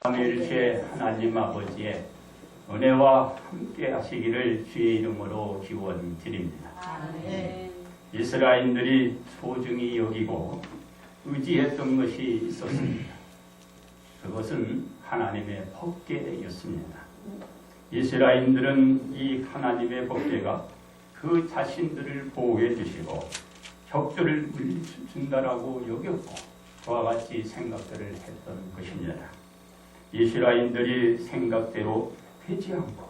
삼위일체 하나님 아버지의 은혜와 함께 하시기를 주의 이름으로 기원 드립니다. 이스라엘들이 소중히 여기고 의지했던 것이 있었습니다. 그것은 하나님의 법궤였습니다. 이스라엘들은 이 하나님의 법궤가 그 자신들을 보호해 주시고 적들을 물리준다라고 여겼고 그와 같이 생각들을 했던 것입니다. 이스라엘들이 생각대로 되지 않고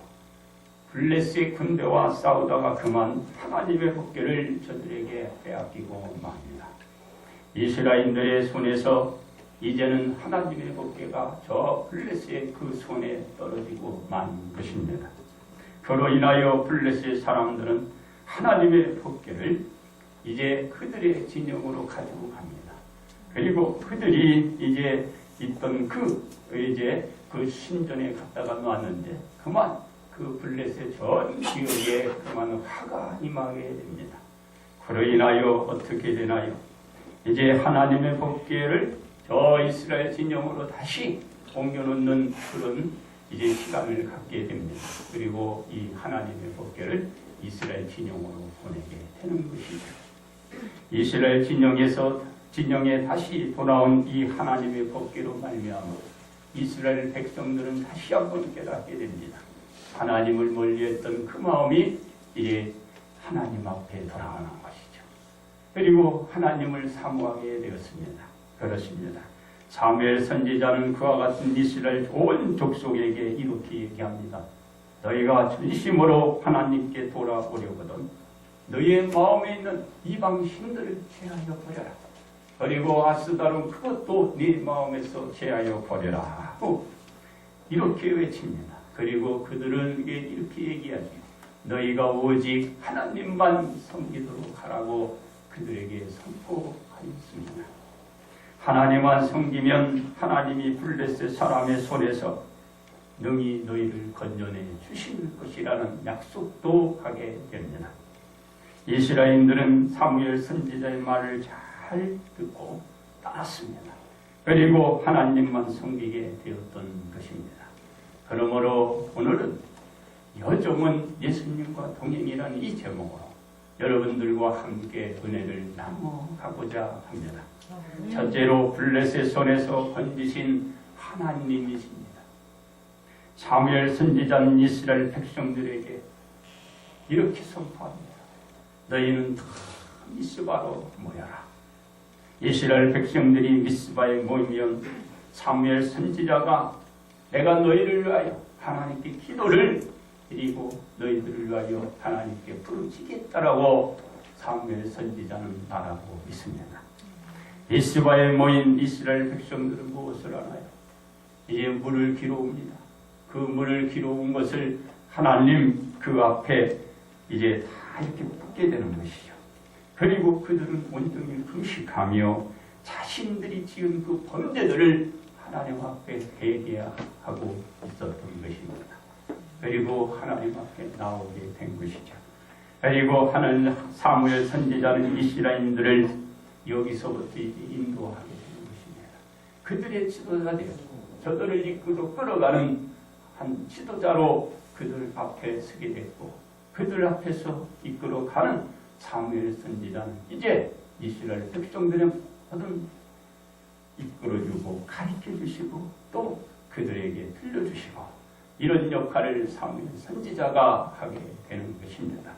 블레스의 군대와 싸우다가 그만 하나님의 법궤를 저들에게 빼앗기고 맙니다. 이스라엘들의 손에서 이제는 하나님의 법궤가 저 블레스의 그 손에 떨어지고 만 것입니다. 그로 인하여 블레스의 사람들은 하나님의 법궤를 이제 그들의 진영으로 가지고 갑니다. 그리고 그들이 이제 있던 그 신전에 갖다가 놨는데 그만 그 블레셋 전 지역에 그만 화가 임하게 됩니다. 그로 인하여 어떻게 되나요? 이제 하나님의 법궤를 저 이스라엘 진영으로 다시 옮겨놓는 그런 이제 시간을 갖게 됩니다. 그리고 이 하나님의 법궤를 이스라엘 진영으로 보내게 되는 것이죠. 이스라엘 진영에 다시 돌아온 이 하나님의 법궤로 말미암아 이스라엘 백성들은 다시 한번 깨닫게 됩니다. 하나님을 멀리했던 그 마음이 이제 하나님 앞에 돌아가는 것이죠. 그리고 하나님을 사모하게 되었습니다. 그렇습니다. 사무엘 선지자는 그와 같은 이스라엘 온 족속에게 이렇게 얘기합니다. 너희가 전심으로 하나님께 돌아오려거든 너희의 마음에 있는 이방 신들을 제하여 버려라. 그리고 아스다론 그것도 네 마음에서 제하여 버려라 하고 이렇게 외칩니다. 그리고 그들은 이렇게 얘기하죠. 너희가 오직 하나님만 섬기도록 하라고 그들에게 선포하였습니다. 하나님만 섬기면 하나님이 블레셋 사람의 손에서 능히 너희를 건져내 주실 것이라는 약속도 하게 됩니다. 이스라엘들은 사무엘 선지자의 말을 잘 듣고 따랐습니다. 그리고 하나님만 섬기게 되었던 것입니다. 그러므로 오늘은 여정은 예수님과 동행이라는 이 제목으로 여러분들과 함께 은혜를 나눠가고자 합니다. 첫째로 블레셋 손에서 건지신 하나님이십니다. 사무엘 선지자는 이스라엘 백성들에게 이렇게 선포합니다. 너희는 다 미스바로 모여라. 이스라엘 백성들이 미스바에 모이면 사무엘 선지자가 내가 너희를 위하여 하나님께 기도를 드리고 너희들을 위하여 하나님께 부르짖겠다라고 사무엘 선지자는 말하고 있습니다. 미스바에 모인 이스라엘 백성들은 무엇을 하나요? 이제 물을 길어옵니다. 그 물을 길어온 것을 하나님 그 앞에 이제 다 이렇게 붓게 되는 것이죠. 그리고 그들은 온종일 금식하며 자신들이 지은 그 범죄들을 하나님 앞에 회개하고 있었던 것입니다. 그리고 하나님 앞에 나오게 된 것이죠. 그리고 하나님 사무엘 선지자는 이스라엘인들을 여기서부터 인도하게 되는 것입니다. 그들의 지도자 되었고 저들을 이끌어 끌어가는 한 지도자로 그들 앞에 서게 됐고 그들 앞에서 이끌어가는 사무엘 선지자는 이제 이스라엘 백성들의 모든 이끌어주고 가르쳐주시고 또 그들에게 들려주시고 이런 역할을 사무엘 선지자가 하게 되는 것입니다.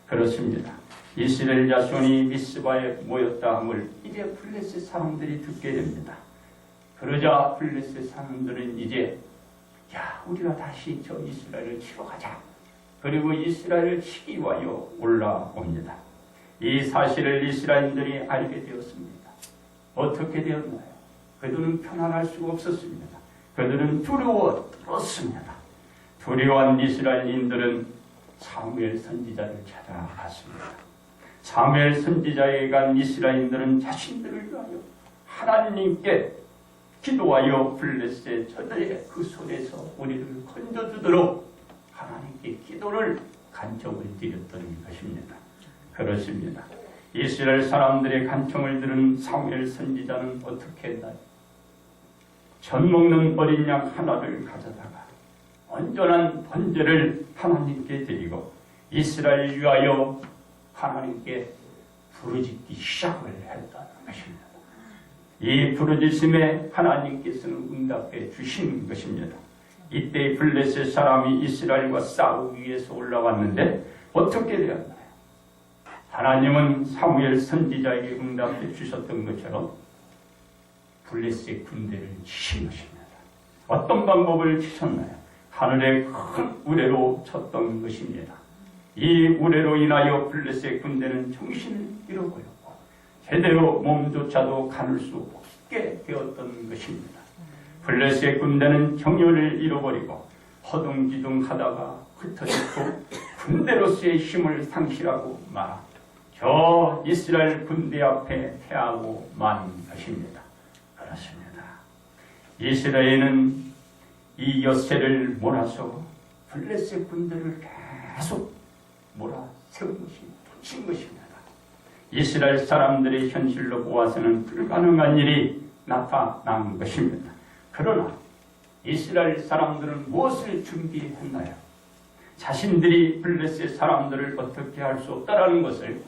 그렇습니다. 이스라엘 자손이 미스바에 모였다 함을 이제 블레셋 사람들이 듣게 됩니다. 그러자 블레셋 사람들은 이제 우리가 다시 저 이스라엘을 치러 가자. 그리고 이스라엘을 치기 위하여 올라옵니다. 이 사실을 이스라엘들이 알게 되었습니다. 어떻게 되었나요? 그들은 편안할 수가 없었습니다. 그들은 두려웠습니다. 두려워한 이스라엘인들은 사무엘 선지자를 찾아갔습니다. 사무엘 사무엘선지자에 간 이스라엘인들은 자신들을 위하여 하나님께 기도하여 블레셋 저들의 그 손에서 우리를 건져주도록 하나님께 기도를 간청을 드렸던 것입니다. 그렇습니다. 이스라엘 사람들의 간청을 들은 사무엘 선지자는 어떻게 했나요? 젖 먹는 어린 양 하나를 가져다가 온전한 번제를 하나님께 드리고 이스라엘 위하여 하나님께 부르짖기 시작을 했다는 것입니다. 이 부르짖음에 하나님께서는 응답해 주신 것입니다. 이때 블레셋 사람이 이스라엘과 싸우기 위해서 올라왔는데 어떻게 되었나요? 하나님은 사무엘 선지자에게 응답해 주셨던 것처럼 블레셋 군대를 치신 것입니다. 어떤 방법을 치셨나요? 하늘에 큰 우레로 쳤던 것입니다. 이 우레로 인하여 블레셋 군대는 정신을 잃어버렸고 제대로 몸조차도 가눌 수 없게 되었던 것입니다. 블레셋 군대는 경륜을 잃어버리고 허둥지둥하다가 흩어졌고 군대로서의 힘을 상실하고 저 이스라엘 군대 앞에 패하고 만 것입니다. 그렇습니다. 이스라엘은 이 엿새를 몰아서 블레셋 군대를 계속 몰아세운 친 것입니다. 이스라엘 사람들의 현실로 보아서는 불가능한 일이 나타난 것입니다. 그러나 이스라엘 사람들은 무엇을 준비했나요? 자신들이 블레셋 사람들을 어떻게 할 수 없다라는 것을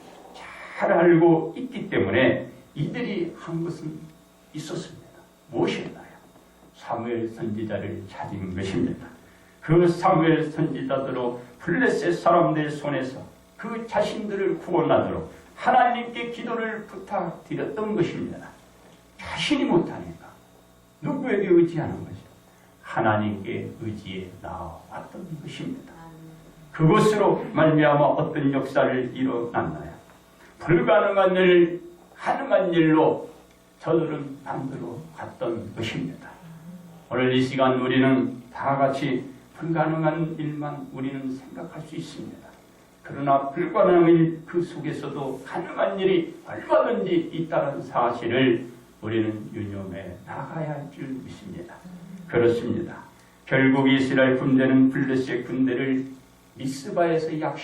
잘 알고 있기 때문에 이들이 한 것은 있었습니다. 무엇이었나요? 사무엘 선지자를 찾은 것입니다. 그 사무엘 선지자들로 블레셋 사람들의 손에서 그 자신들을 구원하도록 하나님께 기도를 부탁드렸던 것입니다. 자신이 못하니까 누구에게 의지하는 것이죠? 하나님께 의지해 나왔던 것입니다. 그것으로 말미암아 어떤 역사를 일어났나요? 불가능한 일, 가능한 일로 저들은 만들어 갔던 것입니다. 오늘 이 시간 우리는 다 같이 불가능한 일만 우리는 생각할 수 있습니다. 그러나 불가능한 일 그 속에서도 가능한 일이 얼마든지 있다는 사실을 우리는 유념해 나가야 할 줄 믿습니다. 그렇습니다. 결국 이스라엘 군대는 블레셋 군대를 미스바에서 약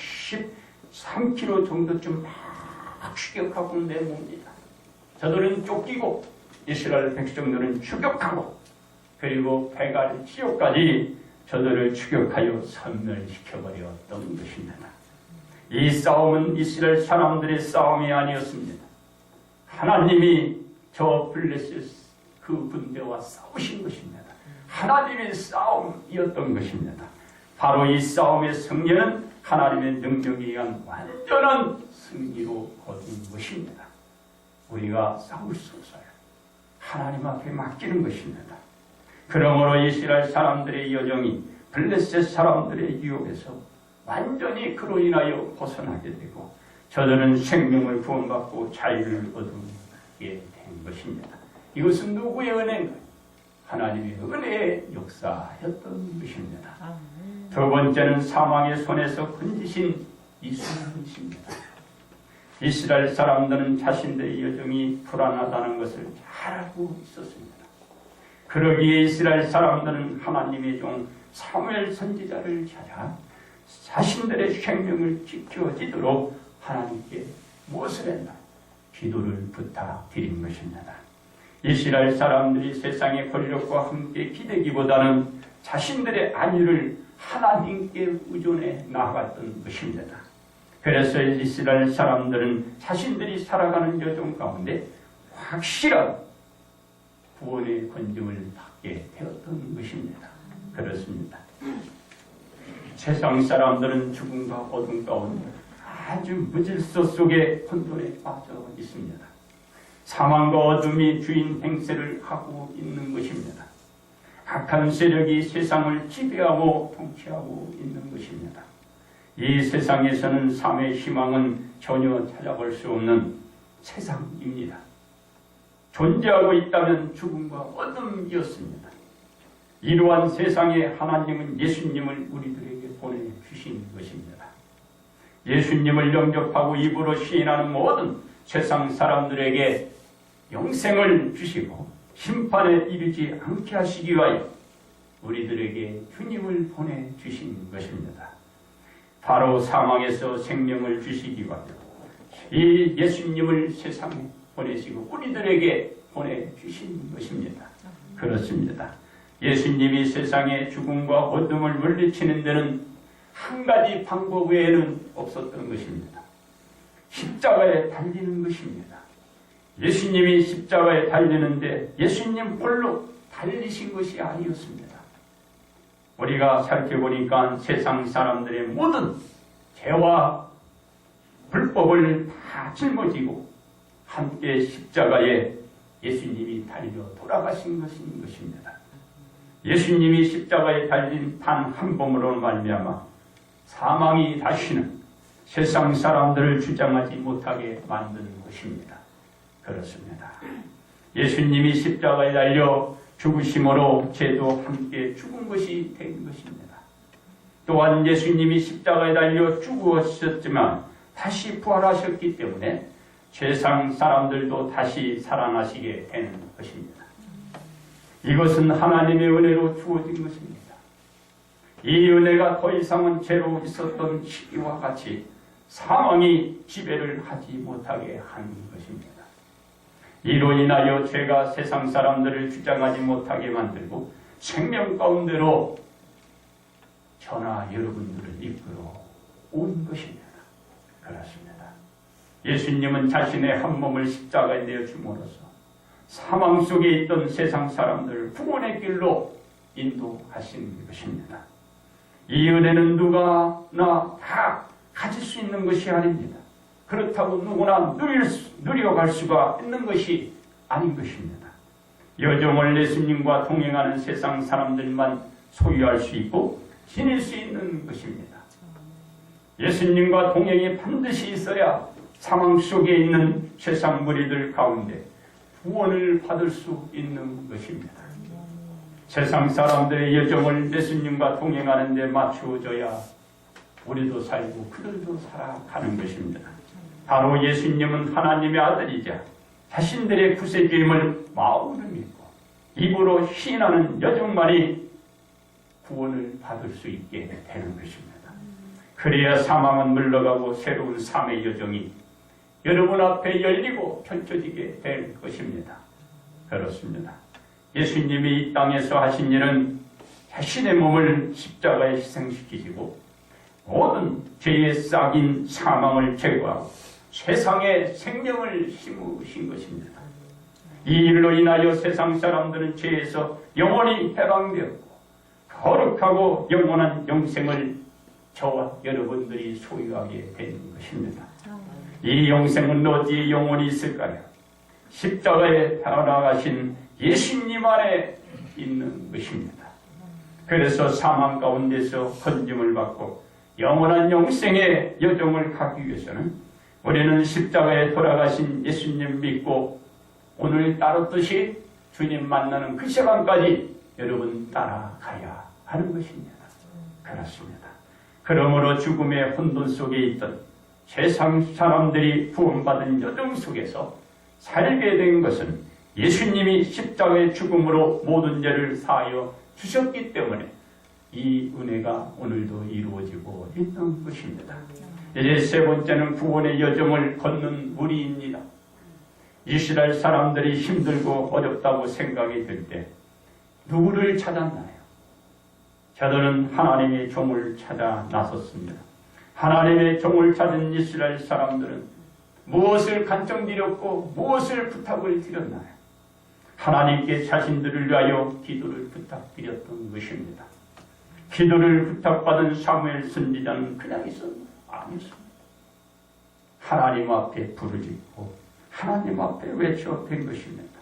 13km 정도쯤 막 추격하고 내모읍니다. 저들은 쫓기고 이스라엘 백성들은 추격하고 그리고 배갈 지역까지 저들을 추격하여 섬멸시켜버렸던 것입니다. 이 싸움은 이스라엘 사람들의 싸움이 아니었습니다. 하나님이 저 블레셋 그 군대와 싸우신 것입니다. 하나님의 싸움이었던 것입니다. 바로 이 싸움의 승리는 하나님의 능력에 의한 완전한 승리로 거둔 것입니다. 우리가 싸울 수 없어요. 하나님 앞에 맡기는 것입니다. 그러므로 이스라엘 사람들의 여정이 블레셋 사람들의 유혹에서 완전히 그로 인하여 벗어나게 되고 저들은 생명을 구원받고 자유를 얻게 된 것입니다. 이것은 누구의 은혜인가요? 하나님의 은혜의 역사였던 것입니다. 두 번째는 사망의 손에서 건지신 이스라엘입니다. 이스라엘 사람들은 자신들의 여정이 불안하다는 것을 잘 알고 있었습니다. 그러기에 이스라엘 사람들은 하나님의 종 사무엘 선지자를 찾아 자신들의 생명을 지켜지도록 하나님께 무엇을 했나? 기도를 부탁드린 것입니다. 이스라엘 사람들이 세상의 권력과 함께 기대기보다는 자신들의 안위를 하나님께 의존해 나아갔던 것입니다. 그래서 이스라엘 사람들은 자신들이 살아가는 여정 가운데 확실한 구원의 권정을 받게 되었던 것입니다. 그렇습니다. 세상 사람들은 죽음과 어둠 가운데 아주 무질서 속에 혼돈에 빠져 있습니다. 사망과 어둠이 주인 행세를 하고 있는 것입니다. 악한 세력이 세상을 지배하고 통치하고 있는 것입니다. 이 세상에서는 삶의 희망은 전혀 찾아볼 수 없는 세상입니다. 존재하고 있다면 죽음과 어둠이었습니다. 이러한 세상에 하나님은 예수님을 우리들에게 보내주신 것입니다. 예수님을 영접하고 입으로 시인하는 모든 세상 사람들에게 영생을 주시고 심판에 이르지 않게 하시기 위하여 우리들에게 주님을 보내주신 것입니다. 바로 사망에서 생명을 주시기 위하여 이 예수님을 세상에 보내시고 우리들에게 보내주신 것입니다. 그렇습니다. 예수님이 세상의 죽음과 어둠을 물리치는 데는 한 가지 방법 외에는 없었던 것입니다. 십자가에 달리는 것입니다. 예수님이 십자가에 달리는데 예수님 홀로 달리신 것이 아니었습니다. 우리가 살펴보니까 세상 사람들의 모든 죄와 불법을 다 짊어지고 함께 십자가에 예수님이 달려 돌아가신 것입니다. 예수님이 십자가에 달린 단 한 몸으로 말미암아 사망이 다시는 세상 사람들을 주장하지 못하게 만든 것입니다. 그렇습니다. 예수님이 십자가에 달려 죽으심으로 죄도 함께 죽은 것이 된 것입니다. 또한 예수님이 십자가에 달려 죽으셨지만 다시 부활하셨기 때문에 세상 사람들도 다시 살아나시게 되는 것입니다. 이것은 하나님의 은혜로 주어진 것입니다. 이 은혜가 더 이상은 죄로 있었던 시기와 같이 사망이 지배를 하지 못하게 한 것입니다. 이로 인하여 죄가 세상 사람들을 주장하지 못하게 만들고 생명 가운데로 저나 여러분들을 이끌어 온 것입니다. 그렇습니다. 예수님은 자신의 한 몸을 십자가에 내어 줌으로써 사망 속에 있던 세상 사람들을 구원의 길로 인도하신 것입니다. 이 은혜는 누구나 다 가질 수 있는 것이 아닙니다. 그렇다고 누구나 누려갈 수가 있는 것이 아닌 것입니다. 여정을 예수님과 동행하는 세상 사람들만 소유할 수 있고 지닐 수 있는 것입니다. 예수님과 동행이 반드시 있어야 상황 속에 있는 세상 무리들 가운데 구원을 받을 수 있는 것입니다. 세상 사람들의 여정을 예수님과 동행하는 데 맞추어져야 우리도 살고 그들도 살아가는 것입니다. 바로 예수님은 하나님의 아들이자 자신들의 구세주임을 마음으로 믿고 입으로 시인하는 여정만이 구원을 받을 수 있게 되는 것입니다. 그래야 사망은 물러가고 새로운 삶의 여정이 여러분 앞에 열리고 펼쳐지게 될 것입니다. 그렇습니다. 예수님이 이 땅에서 하신 일은 자신의 몸을 십자가에 희생시키시고 모든 죄의 싹인 사망을 제거하고 세상에 생명을 심으신 것입니다. 이 일로 인하여 세상 사람들은 죄에서 영원히 해방되었고 거룩하고 영원한 영생을 저와 여러분들이 소유하게 된 것입니다. 이 영생은 어디에 영원히 있을까요? 십자가에 달아가신 예수님 안에 있는 것입니다. 그래서 사망 가운데서 건짐을 받고 영원한 영생의 여정을 가기 위해서는 우리는 십자가에 돌아가신 예수님 믿고 오늘 따르듯이 주님 만나는 그 시간까지 여러분 따라가야 하는 것입니다. 그렇습니다. 그러므로 죽음의 혼돈 속에 있던 세상 사람들이 구원받은 여정 속에서 살게 된 것은 예수님이 십자가의 죽음으로 모든 죄를 사하여 주셨기 때문에 이 은혜가 오늘도 이루어지고 있는 것입니다. 이제 세 번째는 구원의 여정을 걷는 우리입니다. 이스라엘 사람들이 힘들고 어렵다고 생각이 들 때 누구를 찾았나요? 저들은 하나님의 종을 찾아 나섰습니다. 하나님의 종을 찾은 이스라엘 사람들은 무엇을 간청드렸고 무엇을 부탁을 드렸나요? 하나님께 자신들을 위하여 기도를 부탁드렸던 것입니다. 기도를 부탁받은 사무엘 선지자는 그냥 아니었습니다. 하나님 앞에 부르짖고 하나님 앞에 외쳐댄 것입니다.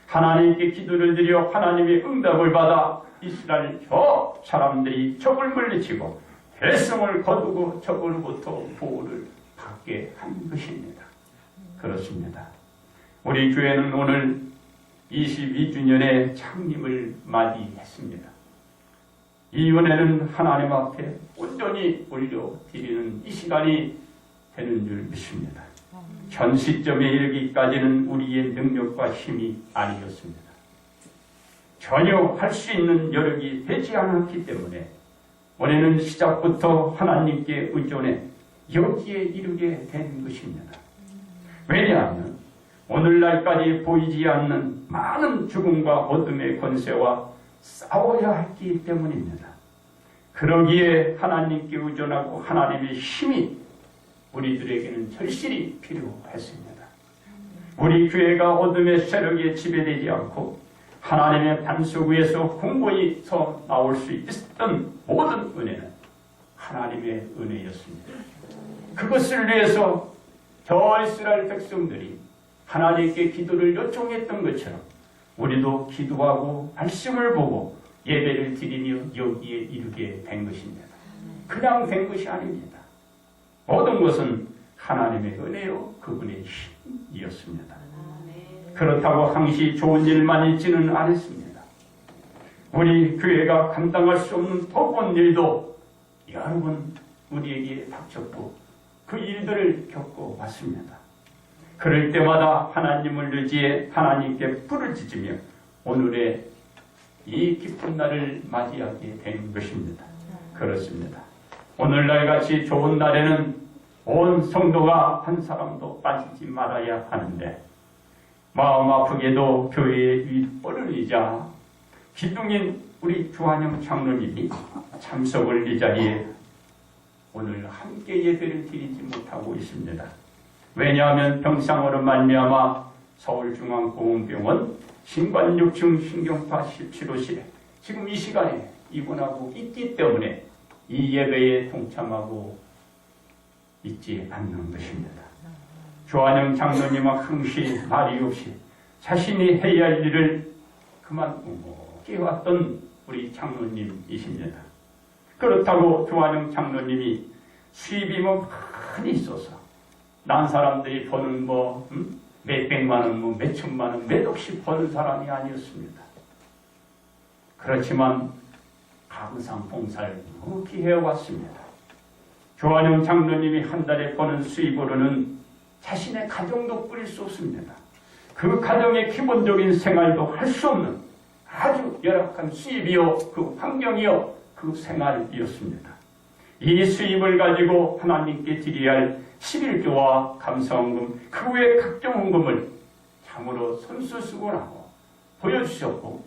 하나님께 기도를 드려 하나님의 응답을 받아 이스라엘 저 사람들이 적을 물리치고 대성을 거두고 적으로부터 보호를 받게 한 것입니다. 그렇습니다. 우리 교회는 오늘 22주년의 창립을 맞이했습니다. 이 은혜는 하나님 앞에 온전히 올려드리는 이 시간이 되는 줄 믿습니다. 현 시점에 이르기까지는 우리의 능력과 힘이 아니었습니다. 전혀 할 수 있는 여력이 되지 않았기 때문에 우리는 시작부터 하나님께 의존해 여기에 이르게 된 것입니다. 왜냐하면 오늘날까지 보이지 않는 많은 죽음과 어둠의 권세와 싸워야 했기 때문입니다. 그러기에 하나님께 의존하고 하나님의 힘이 우리들에게는 절실히 필요했습니다. 우리 교회가 어둠의 세력에 지배되지 않고 하나님의 반석 위에서 공고히 서 나올 수 있었던 모든 은혜는 하나님의 은혜였습니다. 그것을 위해서 저 이스라엘 백성들이 하나님께 기도를 요청했던 것처럼 우리도 기도하고 말씀을 보고 예배를 드리며 여기에 이르게 된 것입니다. 그냥 된 것이 아닙니다. 모든 것은 하나님의 은혜요 그분의 힘이었습니다. 그렇다고 항시 좋은 일만 있지는 않았습니다. 우리 교회가 감당할 수 없는 어려운 일도 여러 번 우리에게 닥쳤고 그 일들을 겪어왔습니다. 그럴 때마다 하나님을 의지해 하나님께 부르짖으며 오늘의 이 기쁜 날을 맞이하게 된 것입니다. 그렇습니다. 오늘날 같이 좋은 날에는 온 성도가 한 사람도 빠지지 말아야 하는데 마음 아프게도 교회의 윗보름이자 기둥인 우리 주한영 장로님이 참석을 이 자리에 오늘 함께 예배를 드리지 못하고 있습니다. 왜냐하면 병상으로 말미암아 서울중앙보건병원 신관 6층 신경파 17호실에 지금 이 시간에 입원하고 있기 때문에 이 예배에 동참하고 있지 않는 것입니다. 조한영 장로님은 항시 말이 없이 자신이 해야 할 일을 그만두게 왔던 우리 장로님이십니다. 그렇다고 조한영 장로님이 수입이 많이 있어서 난 사람들이 버는 몇백만 원, 몇천만 원, 몇억씩 버는 사람이 아니었습니다. 그렇지만 항상 봉사를 묵히 해왔습니다. 조한영 장로님이 한 달에 버는 수입으로는 자신의 가정도 꾸릴 수 없습니다. 그 가정의 기본적인 생활도 할 수 없는 아주 열악한 수입이요, 그 환경이요, 그 생활이었습니다. 이 수입을 가지고 하나님께 드려야 할 11조와 감사헌금, 그 외의 각종 헌금을 참으로 선수수고하고 보여주셨고,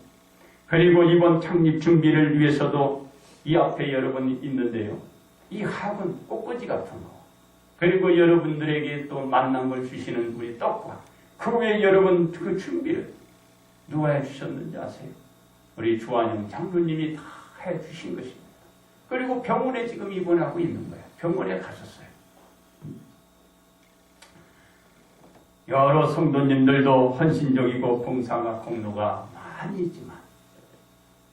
그리고 이번 창립 준비를 위해서도 이 앞에 여러분 있는데요. 이 학은 꽃꽂이 같은 거, 그리고 여러분들에게 또 만남을 주시는 우리 떡과 그 외에 여러분 그 준비를 누가 해주셨는지 아세요? 우리 주한영 장로님이 다 해주신 것입니다. 그리고 병원에 지금 입원하고 있는 거예요. 병원에 가셨어요. 여러 성도님들도 헌신적이고 봉사가 공로가 많이 있지만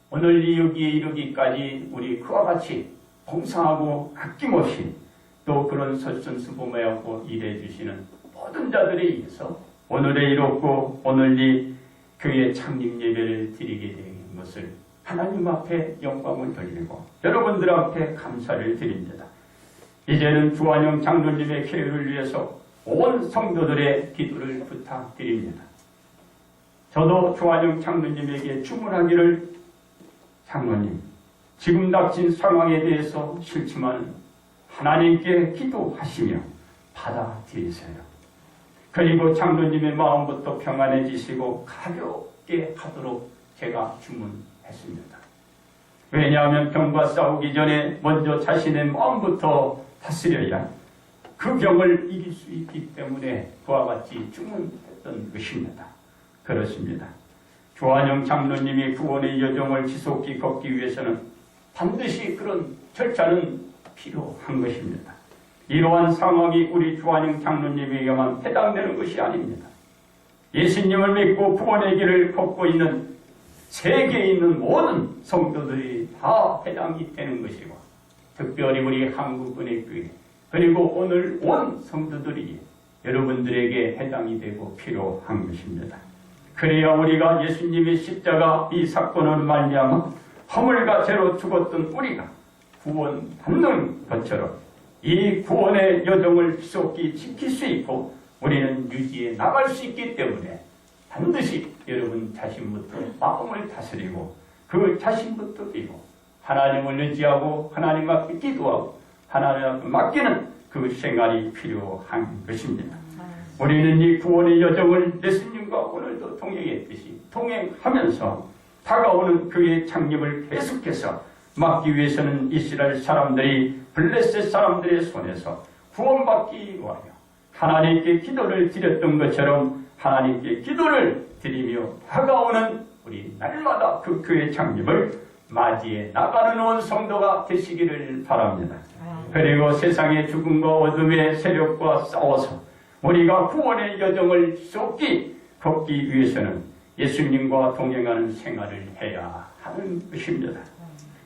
오늘 여기에 이르기까지 우리 그와 같이 봉사하고 아낌없이 또 그런 설선수범하고 일해주시는 모든 자들에 의해서 오늘의 이롭고 오늘 이 교회 창립 예배를 드리게 된 것을 하나님 앞에 영광을 돌리고 여러분들 앞에 감사를 드립니다. 이제는 주한영 장로님의 교회를 위해서 온 성도들의 기도를 부탁드립니다. 저도 주한영 장로님에게 주문하기를 장로님, 지금 닥친 상황에 대해서 싫지만 하나님께 기도하시며 받아들이세요. 그리고 장로님의 마음부터 평안해지시고 가볍게 하도록 제가 주문했습니다. 왜냐하면 병과 싸우기 전에 먼저 자신의 마음부터 다스려야 그 병을 이길 수 있기 때문에 그와 같이 주문했던 것입니다. 그렇습니다. 조한영 장로님이 구원의 여정을 지속히 걷기 위해서는 반드시 그런 절차는 필요한 것입니다. 이러한 상황이 우리 조한영 장로님에게만 해당되는 것이 아닙니다. 예수님을 믿고 구원의 길을 걷고 있는 세계에 있는 모든 성도들이 다 해당이 되는 것이고 특별히 우리 한국은혜교회 그리고 오늘 온 성도들이 여러분들에게 해당이 되고 필요한 것입니다. 그래야 우리가 예수님의 십자가 이 사건으로 말미암아 허물과 죄로 죽었던 우리가 구원받는 것처럼 이 구원의 여정을 지속히 지킬 수 있고 우리는 유지해 나갈 수 있기 때문에 반드시 여러분 자신부터 마음을 다스리고 그 자신부터 비고 하나님을 의지하고 하나님 앞에 기도하고 하나님 앞에 맡기는 그 생활이 필요한 것입니다. 우리는 이 구원의 여정을 예수님과 오늘도 동행했듯이 동행하면서 다가오는 그의 창립을 계속해서 막기 위해서는 이스라엘 사람들이 블레셋 사람들의 손에서 구원받기 위하여 하나님께 기도를 드렸던 것처럼 하나님께 기도를 드리며 다가오는 우리 날마다 그 교회 창립을 맞이해 나가는 온 성도가 되시기를 바랍니다. 그리고 세상의 죽음과 어둠의 세력과 싸워서 우리가 구원의 여정을 걷기 위해서는 예수님과 동행하는 생활을 해야 하는 것입니다.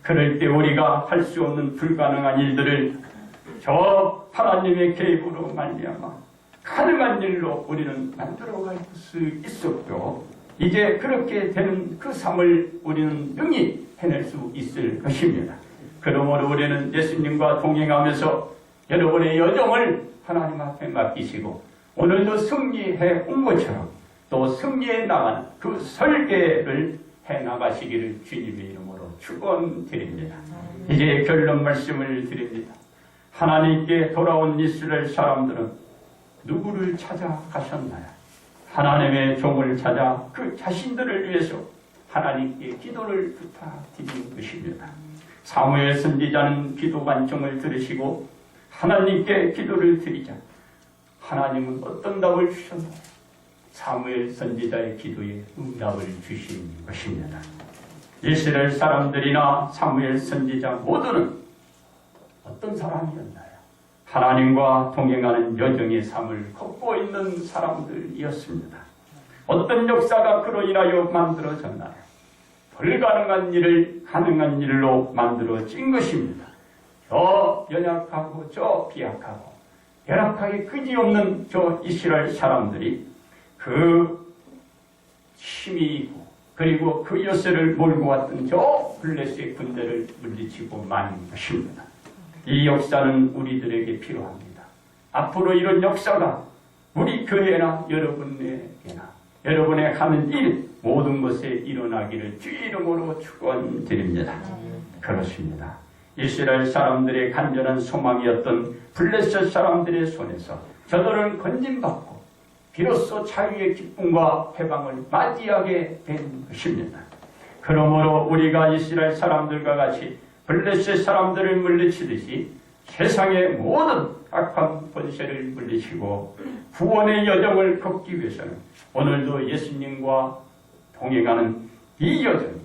그럴 때 우리가 할 수 없는 불가능한 일들을 저 하나님의 개입으로 말미암아 가능한 일로 우리는 만들어갈 수 있었고 이제 그렇게 되는 그 삶을 우리는 능히 해낼 수 있을 것입니다. 그러므로 우리는 예수님과 동행하면서 여러분의 여정을 하나님 앞에 맡기시고 오늘도 승리해 온 것처럼 또 승리해 나가는 그 설계를 해나가시기를 주님의 이름으로 축원드립니다. 이제 결론 말씀을 드립니다. 하나님께 돌아온 이스라엘 사람들은 누구를 찾아가셨나요? 하나님의 종을 찾아 그 자신들을 위해서 하나님께 기도를 부탁드린 것입니다. 사무엘 선지자는 기도 간청을 들으시고 하나님께 기도를 드리자 하나님은 어떤 답을 주셨나요? 사무엘 선지자의 기도에 응답을 주신 것입니다. 이스라엘 사람들이나 사무엘 선지자 모두는 어떤 사람이었나요? 하나님과 동행하는 여정의 삶을 걷고 있는 사람들이었습니다. 어떤 역사가 그로 인하여 만들어졌나요? 불가능한 일을 가능한 일로 만들어진 것입니다. 저 연약하고 저 비약하고 열악하게 그지없는 저 이스라엘 사람들이 그 힘이 있고 그리고 그 여세를 몰고 왔던 저 블레셋 군대를 물리치고 만 것입니다. 이 역사는 우리들에게 필요합니다. 앞으로 이런 역사가 우리 교회나 여러분에게나 여러분의 하는 일 모든 것에 일어나기를 주 이름으로 축원드립니다. 그렇습니다. 이스라엘 사람들의 간절한 소망이었던 블레셋 사람들의 손에서 저들은 건진받고 비로소 자유의 기쁨과 해방을 맞이하게 된 것입니다. 그러므로 우리가 이스라엘 사람들과 같이 블레셋 사람들을 물리치듯이 세상의 모든 악한 권세를 물리치고 구원의 여정을 걷기 위해서는 오늘도 예수님과 동행하는 이 여정이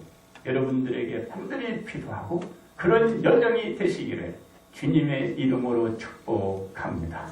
여러분들에게 반드시 필요하고 그런 여정이 되시기를 주님의 이름으로 축복합니다.